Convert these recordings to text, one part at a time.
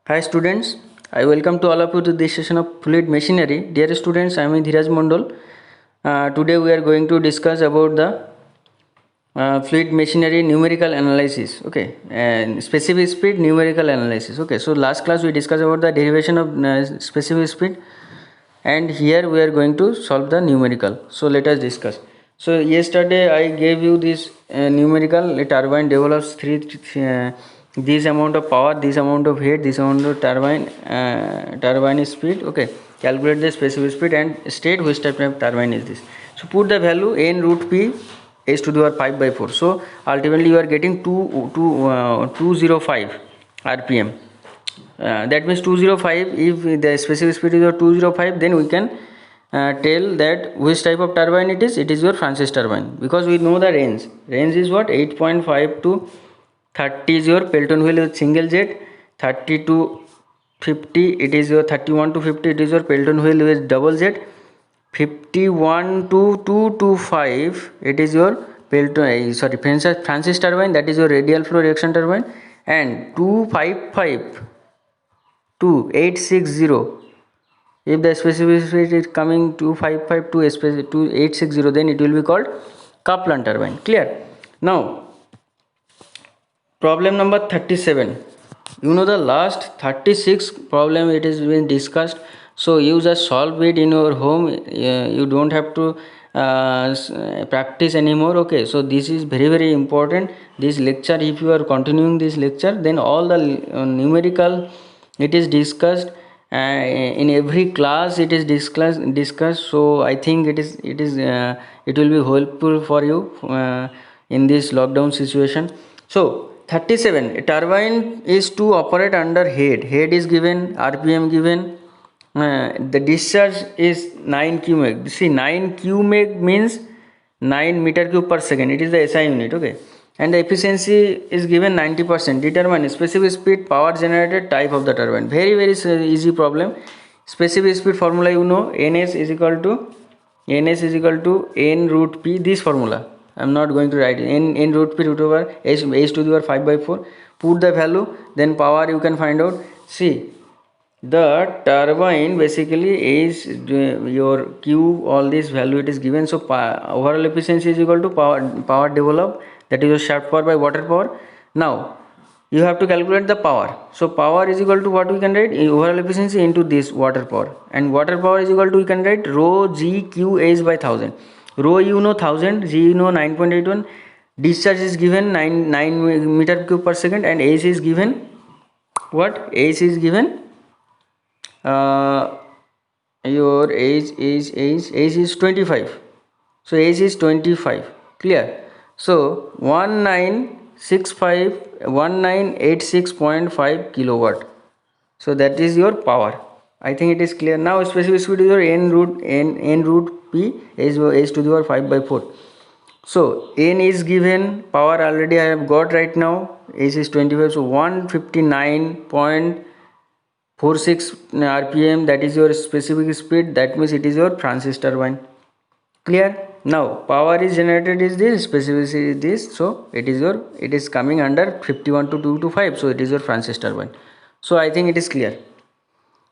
Hi students, I welcome to all of you to this session of fluid machinery. Dear students, I am Dhiraj Mondol. Today we are going to discuss about the fluid machinery numerical analysis. Okay, and specific speed numerical analysis. Okay, so last class we discussed about the derivation of specific speed, and here we are going to solve the numerical. So let us discuss. So yesterday I gave you this numerical. A turbine develops this amount of power, this amount of heat, this amount of turbine speed. Okay, calculate the specific speed and state which type of turbine is this. So put the value n root p h to the power 5 by 4. So ultimately you are getting 205 rpm. That means 205. If the specific speed is 205, then we can tell that which type of turbine it is. It is your Francis turbine, because we know the range is what, 8.5 to 30 is your Pelton wheel with single jet, 30 to 50 it is your 31 to 50 it is your Pelton wheel with double jet, 51 to 225 it is your Francis turbine, that is your radial flow reaction turbine, and 255 to 860, if the specific speed is coming 255 to 860, then it will be called Kaplan turbine. Clear? Now problem number 37. You know the last 36 problem it is been discussed, so you just solve it in your home. You don't have to practice anymore. Okay, so this is very important, this lecture. If you are continuing this lecture, then all the numerical it is discussed, in every class it is discussed. So I think it will be helpful for you in this lockdown situation. So 37, a turbine is to operate under head is given, rpm given, the discharge is 9 cubic. See, 9 cubic means 9 meter cube per second, it is the SI unit. Okay, and the efficiency is given 90%. Determine specific speed, power generated, type of the turbine. Very easy problem. Specific speed formula you know, ns is equal to n root p, this formula I am not going to write. n root p root over h to the power 5 by 4. Put the value, then power you can find out. See, the turbine basically is your Q, all this value it is given. So overall efficiency is equal to power developed, that is your shaft power by water power. Now you have to calculate the power. So power is equal to what we can write, overall efficiency into this water power, and water power is equal to, we can write rho g q h by 1000. Rho you know 1000, g you know 9.81, discharge is given 9 meter cube per second, and h is given what, h is given your age is 25. So age is 25. Clear? So 1986.5 kilowatt. So that is your power. I think it is clear. Now specific speed is your n root p is to the power 5 by 4. So n is given, power already I have got right now, h is 25. So 159.46 rpm, that is your specific speed, that means it is your Francis turbine. Clear? Now power is generated is this, specificity is this, so it is coming under 51 to 225, so it is your Francis turbine. So I think it is clear.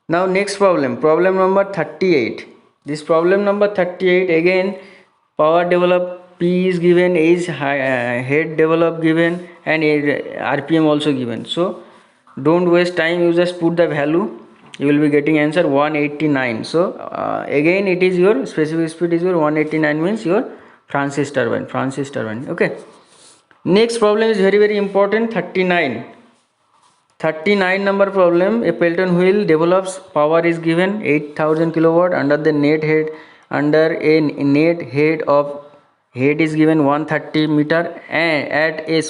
Now next problem number 38. This problem number 38, again power developed, P is given, age head developed given, and rpm also given. So don't waste time, you just put the value, you will be getting answer 189. So again it is your specific speed is your 189, means your Francis turbine. Okay, next problem is very important, 39 number problem. A Pelton wheel develops, power is given 8000 kilowatt under the net head, under a net head of head is given 130 meter, and at a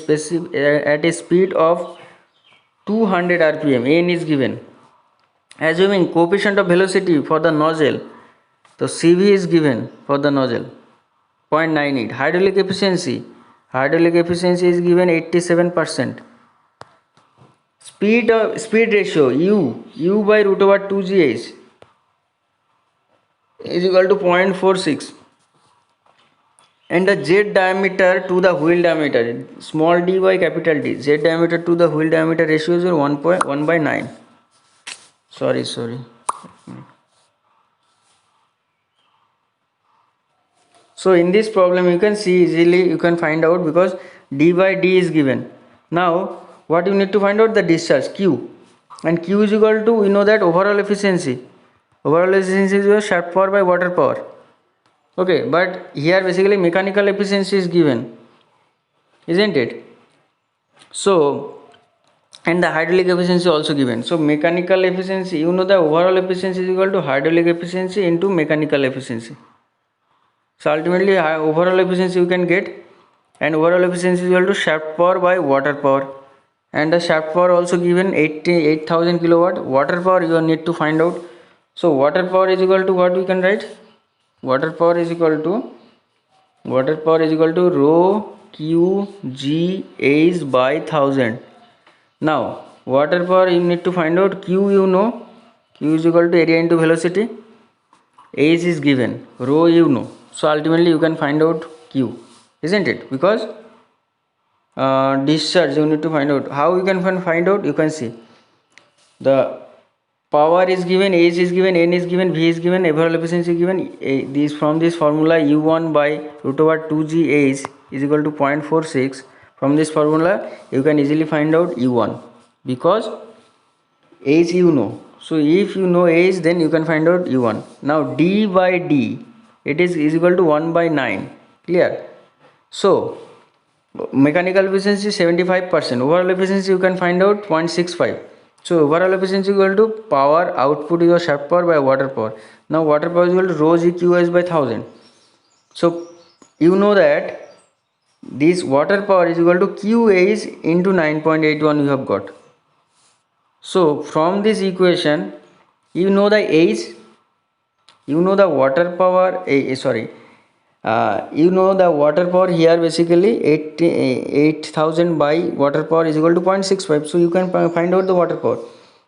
speed of 200 rpm, n is given. Assuming coefficient of velocity for the nozzle, so cv is given for the nozzle 0.98. Hydraulic efficiency is given 87%. Speed ratio u by root over 2gh is equal to 0.46, and the Z diameter to the wheel diameter, small d by capital D, Z diameter to the wheel diameter ratio is 1 by 9. sorry. So in this problem you can see easily, you can find out, because d by d is given. Now what you need to find out? The discharge q, and q is equal to, we know that overall efficiency. Overall efficiency is your shaft power by water power. Okay, but here basically mechanical efficiency is given, isn't it? So, and the hydraulic efficiency also given. So mechanical efficiency, you know, the overall efficiency is equal to hydraulic efficiency into mechanical efficiency. So ultimately overall efficiency you can get, and overall efficiency is equal to shaft power by water power, and the shaft power also given 8,000 kilowatt. Water power you need to find out. So water power is equal to what we can write? Water power is equal to rho q g H by 1000. Now water power you need to find out. Q, you know, q is equal to area into velocity. H is given, rho you know. So ultimately you can find out q, isn't it? Because discharge you need to find out. How you can find out? You can see the power is given, H is given, N is given, V is given, overall efficiency given. This from this formula U1 by root over 2G H is equal to 0.46. From this formula you can easily find out U1, because H you know. So if you know H, then you can find out U1. Now d by d, it is equal to 1 by 9. Clear? So mechanical efficiency 75%. Overall efficiency you can find out 0.65. So overall efficiency equal to power output is your shaft power by water power. Now water power is equal to rho g q s by 1000. So you know that this water power is equal to QH into 9.81 you have got. So from this equation you know the H, you know the water power, you know the water power here basically 8,000 by water power is equal to 0.65. So you can find out the water power.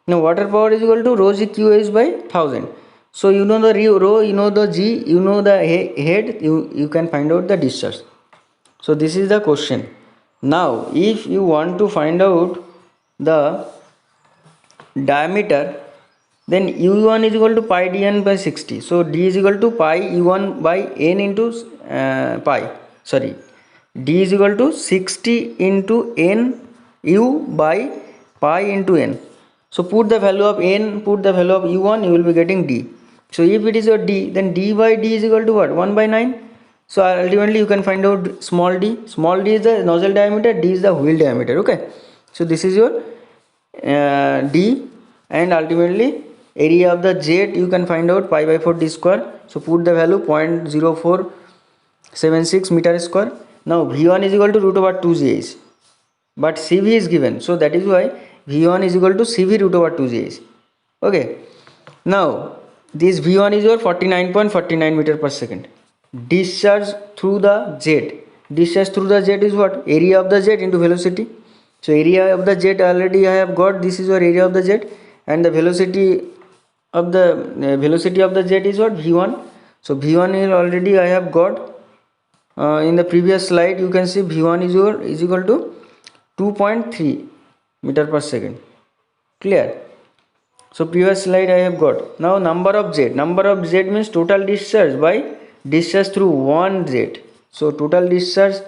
Now water power is equal to rho g q h by 1000. So you know the rho, you know the g, you know the head, you can find out the discharge. So this is the question. Now if you want to find out the diameter, then u1 is equal to pi dn by 60. So d is equal to pi u1 by n into d is equal to 60 into n u by pi into n. So put the value of n, put the value of u1, you will be getting d. So if it is your d, then d by d is equal to what? 1 by 9. So ultimately you can find out small d. Small d is the nozzle diameter, d is the wheel diameter. Okay, so this is your d, and ultimately area of the jet you can find out pi by 4 d square. So put the value 0.0476 meter square. Now v1 is equal to root over 2gh, but cv is given, so that is why v1 is equal to cv root over 2gh. Okay, now this v1 is your 49.49 meter per second. Discharge through the jet, discharge through the jet is what? Area of the jet into velocity. So area of the jet already I have got, this is your area of the jet, and the velocity of the jet is what? V1. So V1 is already I have got in the previous slide. You can see V1 is equal to 2.3 meter per second. Clear? So previous slide I have got. Now number of jet means total discharge by discharge through one jet. So total discharge,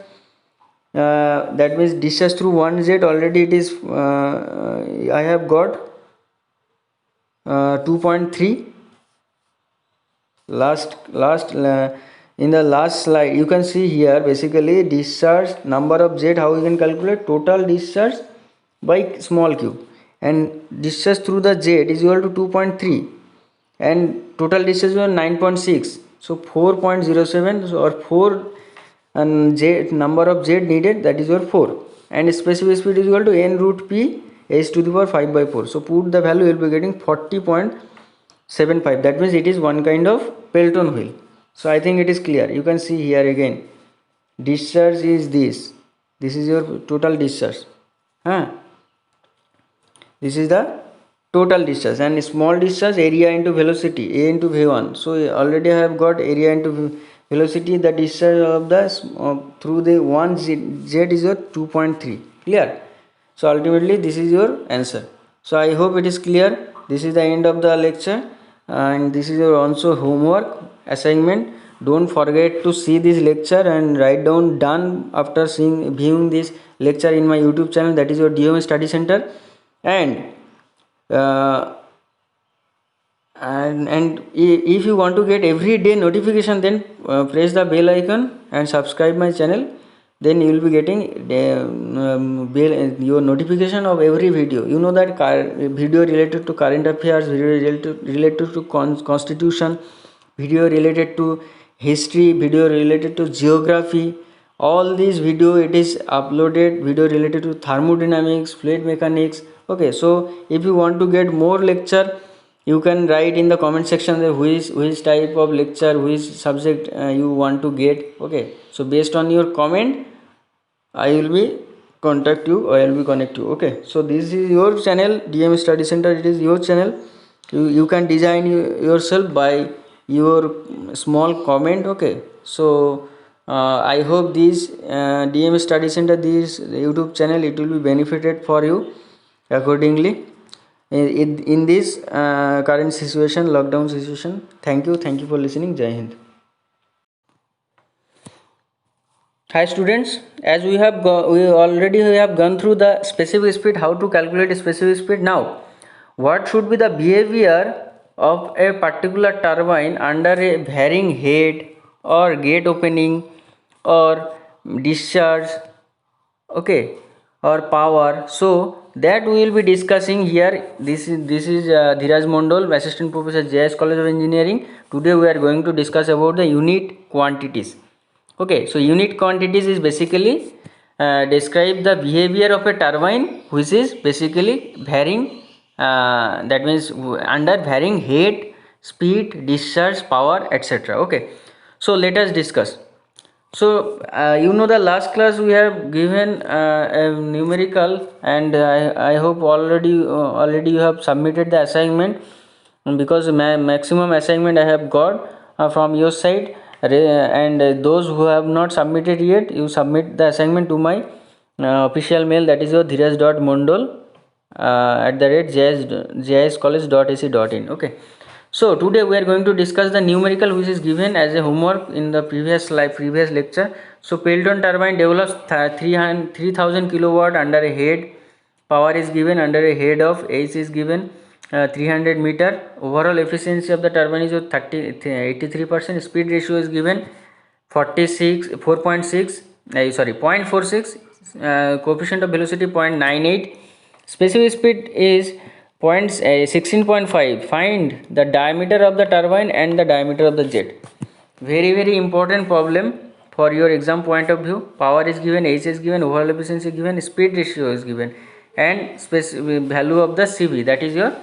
that means discharge through one jet, already it is I have got 2.3. In the last slide you can see here basically discharge, number of jet, how you can calculate total discharge by small q, and discharge through the jet is equal to 2.3, and total discharge was 9.6. so 4.07, or 4, and jet number of jet needed, that is your 4, and specific speed is equal to n root p h to the power 5 by 4. So put the value, you will be getting 40.75. that means it is one kind of Pelton wheel. So I think it is clear. You can see here again, discharge is this is your total discharge, this is the total discharge, and small discharge area into velocity, a into v1. So already I have got area into velocity. The discharge of the through the one jet is your 2.3. Clear? So ultimately this is your answer. So I hope it is clear. this is the end of the lecture, and this is your also homework assignment. Don't forget to see this lecture and write down done after viewing this lecture in my YouTube channel, that is your DOM Study Center. And uh, if you want to get every day notification, then press the bell icon and subscribe my channel. Then you will be getting your notification of every video. You know that video related to current affairs, video related to constitution, video related to history, video related to geography, all these video it is uploaded, video related to thermodynamics, fluid mechanics. Okay, so if you want to get more lecture, you can write in the comment section that which type of lecture, which subject you want to get. Okay, so based on your comment I will be contact you or I will be connect you. Okay, so this is your channel, DM Study Center. It is your channel. You can design yourself by your small comment. Okay, so I hope this DM Study Center, this YouTube channel, it will be benefited for you accordingly in this current situation, lockdown situation. Thank you for listening. Jai Hind. Hi students, as we already have gone through the specific speed, how to calculate specific speed. Now what should be the behavior of a particular turbine under a varying head or gate opening or discharge, okay, or power. So that we will be discussing here. This is Dhiraj Mondal, Assistant Professor, JS College of Engineering. Today we are going to discuss about the unit quantities. Okay, so unit quantities is basically describe the behavior of a turbine which is basically varying, that means under varying head, speed, discharge, power, etc. Okay, so let us discuss. So you know the last class we have given a numerical, and I hope already you have submitted the assignment, because maximum assignment I have got from your side. And those who have not submitted yet, you submit the assignment to my official mail, that is your dhiraj.mondal @jscollege.ac.in. Okay, so today we are going to discuss the numerical which is given as a homework in the previous lecture. So Pelton turbine develops 3000 kilowatt under a head. Power is given under a head of H is given 300 meter. Overall efficiency of the turbine is 83%. Speed ratio is given 0.46. Coefficient of velocity 0.98. Specific speed is 16.5. Find the diameter of the turbine and the diameter of the jet. Very important problem for your exam point of view. Power is given, H is given, overall efficiency given, speed ratio is given, and value of the CV, that is your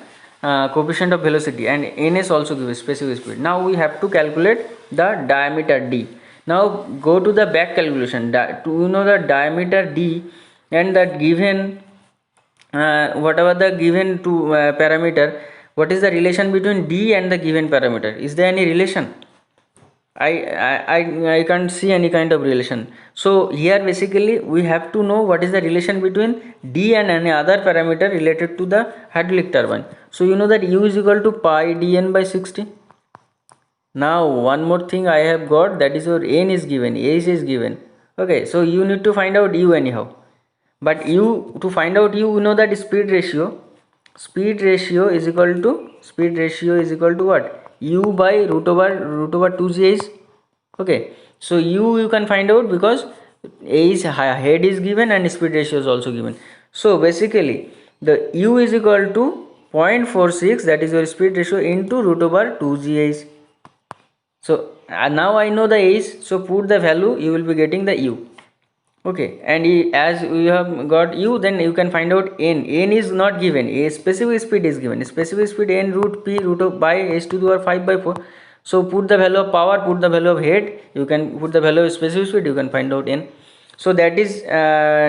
coefficient of velocity, and N is also given, specific speed. Now we have to calculate the diameter D. Now go to the back calculation. To know the diameter D and that given whatever the given to parameter, what is the relation between D and the given parameter? Is there any relation? I can't see any kind of relation. So here basically we have to know what is the relation between D and any other parameter related to the hydraulic turbine. So you know that U is equal to pi dn by 60. Now one more thing I have got, that is your N is given, H is given. Okay, so you need to find out U anyhow. But to find out U, you know that speed ratio is equal to what? U by root over 2gh. Okay, so you can find out because H head is given and speed ratio is also given. So basically the U is equal to 0.46, that is your speed ratio, into root over 2gh. So now I know the H, so put the value, you will be getting the U. Okay, and as we have got U, then you can find out N. N is not given, a specific speed is given. Specific speed N root P root of by H to the power 5 by 4. So put the value of power, put the value of head, you can put the value of specific speed, you can find out N. So that is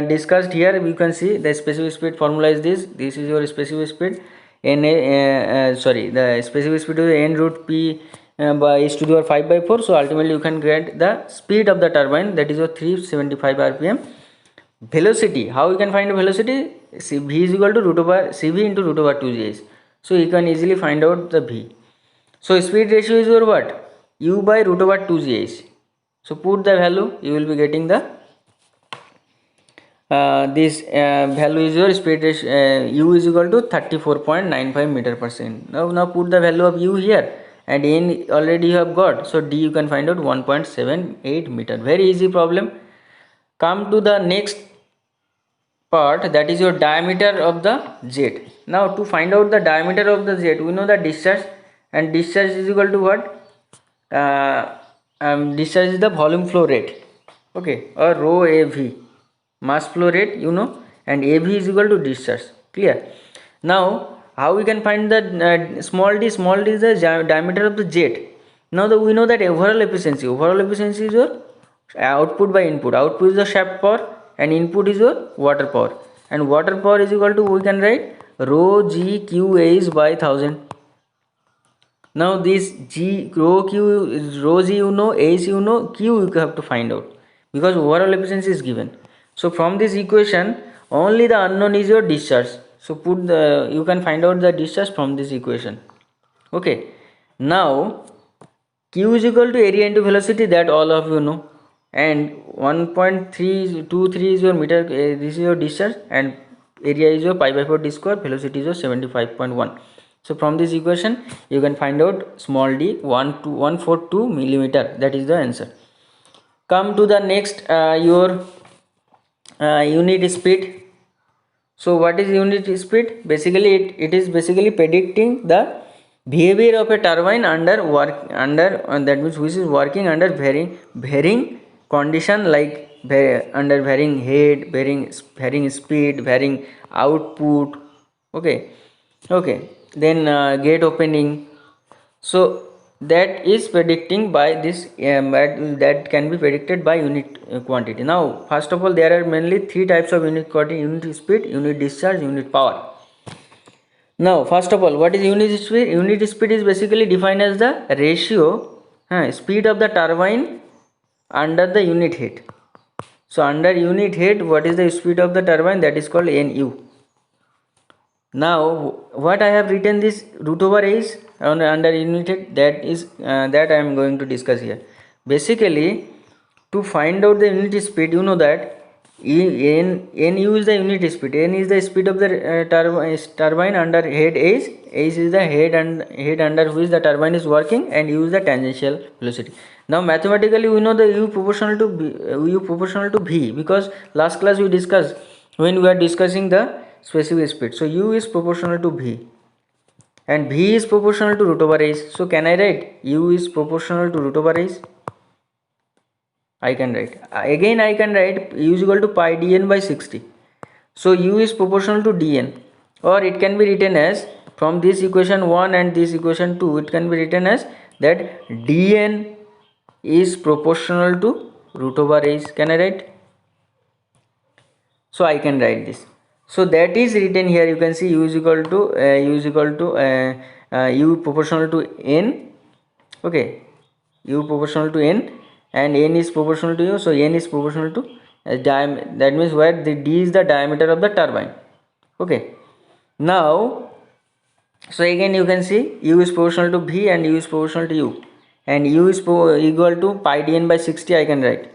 discussed here. You can see the specific speed formula is this. This is your specific speed. The specific speed is N root P by H to the power 5 by 4. So ultimately you can get the speed of the turbine, that is your 375 rpm. Velocity, how you can find velocity? V is equal to root over CV into root over 2gh. So you can easily find out the V. So speed ratio is your what? U by root over 2gh. So put the value, you will be getting the this value is your speed ratio. U is equal to 34.95 meter per second. Now put the value of U here, and N already you have got. So D you can find out 1.78 meter. Very easy problem. Come to the next part, that is your diameter of the jet. Now to find out the diameter of the jet, we know the discharge, and discharge is equal to what? Discharge is the volume flow rate, okay, or rho AV, mass flow rate, you know, and AV is equal to discharge. Clear? Now how we can find the small d? Small d is the diameter of the jet. Now we know that overall efficiency is your output by input. Output is the shaft power and input is your water power, and water power is equal to, we can write rho g q a is by 1000. Now this g rho g you know, a is you know, q you have to find out because overall efficiency is given. So from this equation only the unknown is your discharge. So put the, you can find out the discharge from this equation. Okay, now q is equal to area into velocity, that all of you know, and 1.323 is your meter, this is your discharge, and area is your pi by 4 d square, velocity is your 75.1. So from this equation you can find out small d 142 millimeter. That is the answer. Come to the next your unit speed. So what is unit speed? Basically it is basically predicting the behavior of a turbine under that means which is working under varying condition, like under varying head, varying speed, varying output. Okay, then gate opening. So that is predicting by this that can be predicted by unit quantity. Now first of all, there are mainly three types of unit quantity: unit speed, unit discharge, unit power. Now first of all, what is unit speed? Unit speed is basically defined as the ratio speed of the turbine under the unit head. So under unit head, what is the speed of the turbine? That is called NU. Now what I have written this root over is under unit head, that is that I am going to discuss here. Basically to find out the unit speed, you know that NU is the unit speed. N is the speed of the turbine under head H. H is the head under which the turbine is working, and U is the tangential velocity. Now mathematically we know the U proportional to V, because last class we discussed when we are discussing the specific speed. So U is proportional to V and V is proportional to root over H. So can I write U is proportional to root over H? I can write. Again I can write U is equal to pi dn by 60. So U is proportional to dn, or it can be written as, from this equation 1 and this equation 2, it can be written as that dn is proportional to root over H. Can I write? So I can write this. So that is written here. You can see U is equal to U proportional to n. Okay, U proportional to n and n is proportional to U. So n is proportional to that means where the d is the diameter of the turbine. Okay, now so again you can see U is proportional to V and U is proportional to U, and U is equal to pi dn by 60. I can write.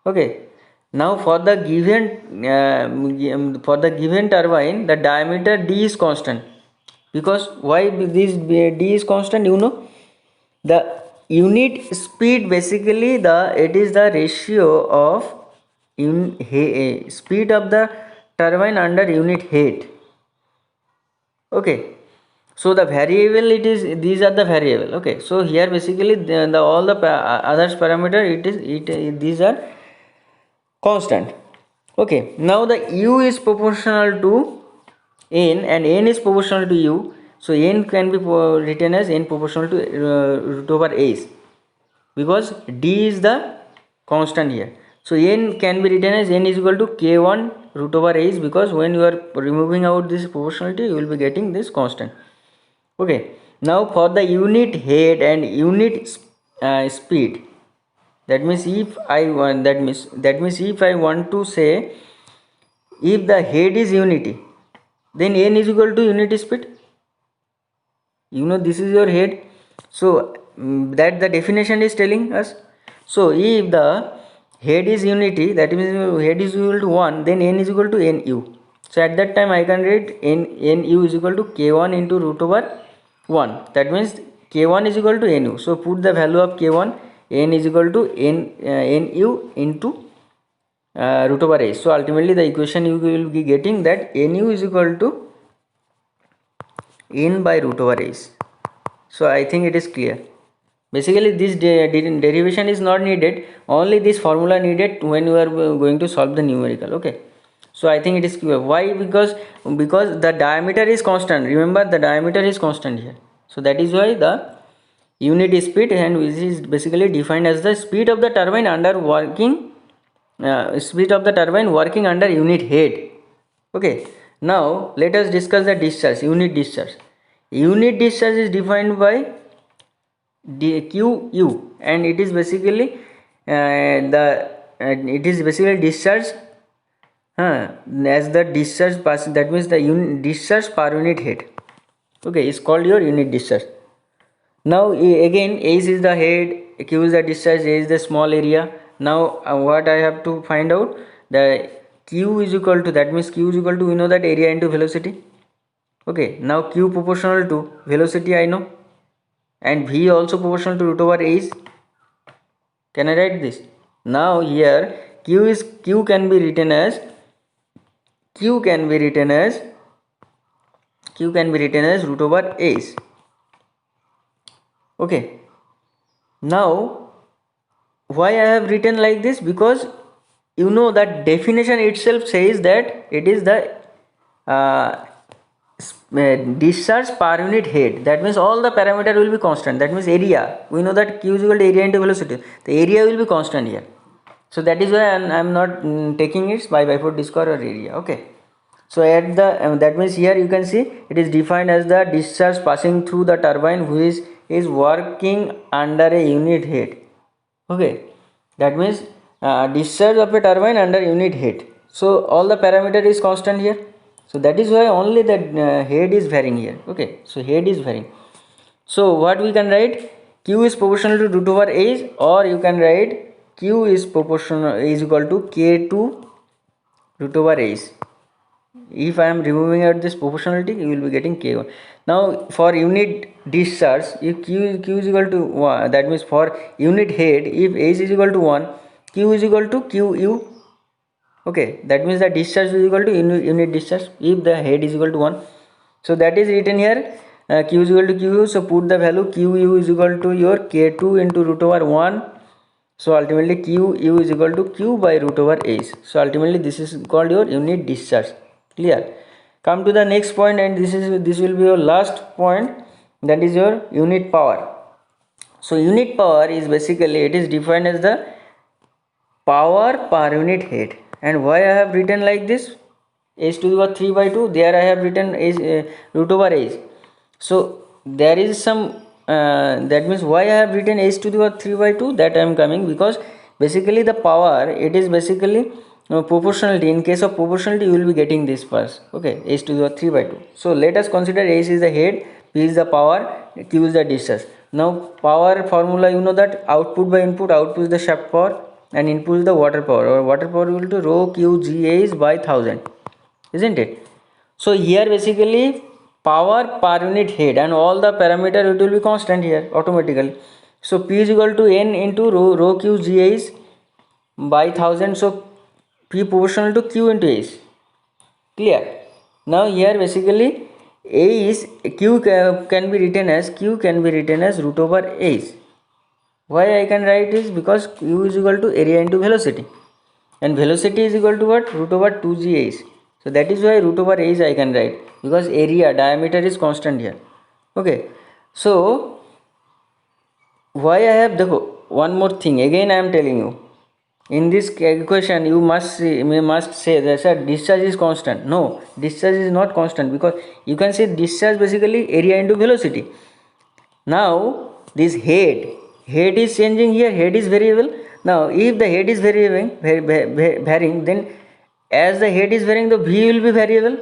Okay, now for the given turbine, the diameter d is constant. Because why this d is constant? You know, the unit speed basically it is the ratio of speed of the turbine under unit head. Okay, so the variable, it is, these are the variable. Okay, so here basically all the others parameter, these are constant. Okay, now the U is proportional to n and n is proportional to U. So n can be written as n proportional to root over H, because d is the constant here. So n can be written as n is equal to k1 root over H, because when you are removing out this proportionality, you will be getting this constant. Okay, now for the unit head and unit speed, that means if I want, that means if I want to say, if the head is unity, then n is equal to unit speed. you know this is your head. So that the definition is telling us. So if the head is unity, that means head is equal to 1, then n is equal to nu. So at that time I can write nu is equal to k1 into root over 1. That means k1 is equal to nu. So put the value of k1, n is equal to nu into root over a. So ultimately the equation you will be getting that nu is equal to n by root over a. So I think it is clear. Basically this derivation is not needed, only this formula needed when you are going to solve the numerical. Okay, so I think it is clear. Why? Because the diameter is constant. Remember, the diameter is constant here. So that is why the unit speed, and which is basically defined as the speed of the turbine under working speed of the turbine working under unit head. Okay, now let us discuss the discharge, unit discharge. Unit discharge is defined by QU, and it is basically it is basically discharge as the discharge pass, that means the discharge per unit head. Okay, it's called your unit discharge. Now again, H is the head, Q is the discharge, A is the small area. Now what I have to find out, the Q is equal to, that means Q is equal to, we know that area into velocity. Okay, now Q proportional to velocity I know, and V also proportional to root over H. Can I write this? Now here Q can be written as root over H. Okay, now why I have written like this? Because you know that definition itself says that it is the discharge per unit head. That means all the parameter will be constant. That means area, we know that Q is equal to area into velocity. The area will be constant here. So that is why I am not taking it by Biford square or area. Okay, so at the that means here you can see it is defined as the discharge passing through the turbine which is working under a unit head. Okay, that means discharge of a turbine under unit head. So all the parameter is constant here. So that is why only the head is varying here. Okay, so head is varying. So what we can write, Q is proportional to root over H, or you can write Q is proportional is equal to K2 root over H. If I am removing out this proportionality, you will be getting K1. Now for unit discharge, if Q is equal to 1, that means for unit head, if H is equal to 1, Q is equal to QU. Okay, that means the discharge is equal to unit discharge if the head is equal to 1. So that is written here, Q is equal to QU. So put the value QU is equal to your K2 into root over 1. So ultimately QU is equal to Q by root over H. So ultimately this is called your unit discharge. Clear? Come to the next point, and this will be your last point, that is your unit power. So unit power is basically, it is defined as the power per unit head. And why I have written like this, h to the power 3 by 2, there I have written root over h. So there is some that means why I have written h to the power 3 by 2, that I am coming, because basically the power, it is basically proportionality. In case of proportionality you will be getting this first. Okay, h to the power 3 by 2. So let us consider h is the head, p is the power, q is the discharge. Now power formula, you know that output by input, output is the shaft power and input is the water power, or water power equal to rho q g h by 1000, isn't it? So here basically power per unit head, and all the parameter it will be constant here automatically. So P is equal to N into rho Q G H by 1000. So P proportional to Q into H. Clear? Now here basically A is Q can be written as root over H. Why I can write is because Q is equal to area into velocity, and velocity is equal to what? Root over 2gh. So that is why root over h I can write, because area, diameter is constant here. Okay, so why I have the one more thing again I am telling you, in this equation you must say that sir, discharge is constant. No, discharge is not constant, because you can say discharge basically area into velocity. Now this head is changing here, head is variable. Now if the head is varying, then as the head is varying, the v will be variable.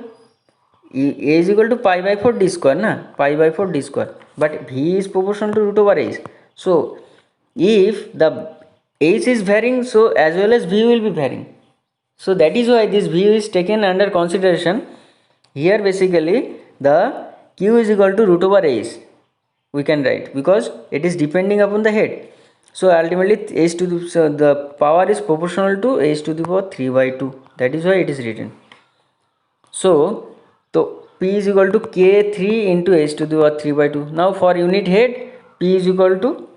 A is equal to pi by 4 d square na, pi by 4 d square, but V is proportional to root over H. So if the H is varying, so as well as V will be varying. So that is why this V is taken under consideration. Here basically the Q is equal to root over H we can write, because it is depending upon the head. So ultimately H to the, so the power is proportional to H to the power 3 by 2. That is why it is written. So P is equal to K3 into H to the power 3 by 2. Now for unit head, P is equal to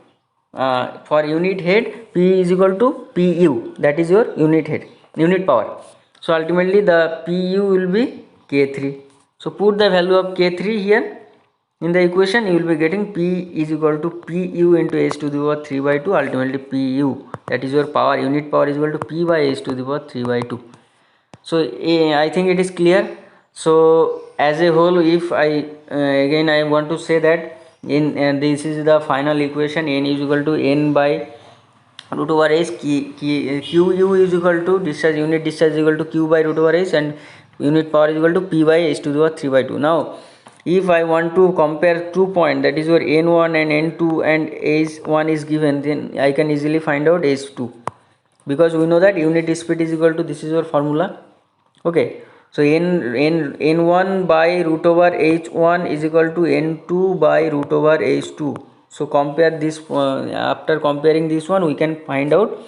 for unit head, P is equal to Pu. That is your unit head, unit power. So ultimately the Pu will be K3. So put the value of K3 here in the equation. You will be getting P is equal to Pu into H to the power 3 by 2. Ultimately Pu, that is your power, unit power, is equal to P by H to the power 3 by 2. So I think it is clear. So as a whole, if I again I want to say that in this is the final equation, n is equal to n by root over h, Qu is equal to discharge, unit discharge is equal to Q by root over h, and unit power is equal to P by H to the power 3 by 2. Now if I want to compare 2 points, that is your n1 and n2, and h1 is given, then I can easily find out h2, because we know that unit speed is equal to, this is your formula. Okay, so n1 by root over h1 is equal to n2 by root over h2. So compare this, after comparing this one, we can find out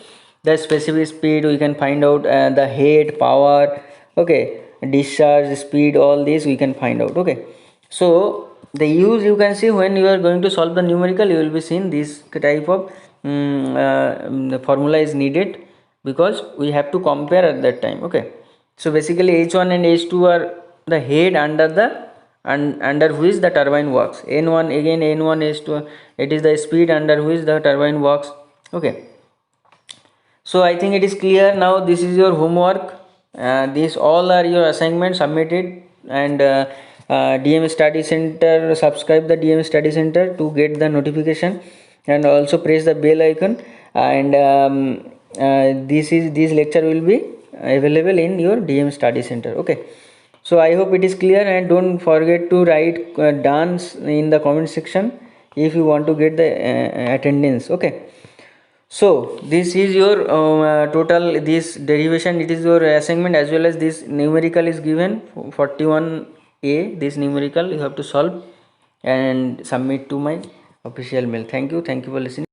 the specific speed, we can find out the head power, okay, discharge speed, all this we can find out. Okay, so the use, you can see when you are going to solve the numerical, you will be seeing this type of the formula is needed, because we have to compare at that time. Okay, so basically H1 and H2 are the head under the under which the turbine works. N1, again N1, H2, it is the speed under which the turbine works. Okay, so I think it is clear now. This is your homework. These all are your assignments submitted, and DM Study Center, subscribe the DM Study Center to get the notification, and also press the bell icon, and this lecture will be available in your DM Study Center. Okay, so I hope it is clear, and don't forget to write dance in the comment section if you want to get the attendance. Okay, so this is your total, this derivation, it is your assignment, as well as this numerical is given 41A. This numerical you have to solve and submit to my official mail. Thank you for listening.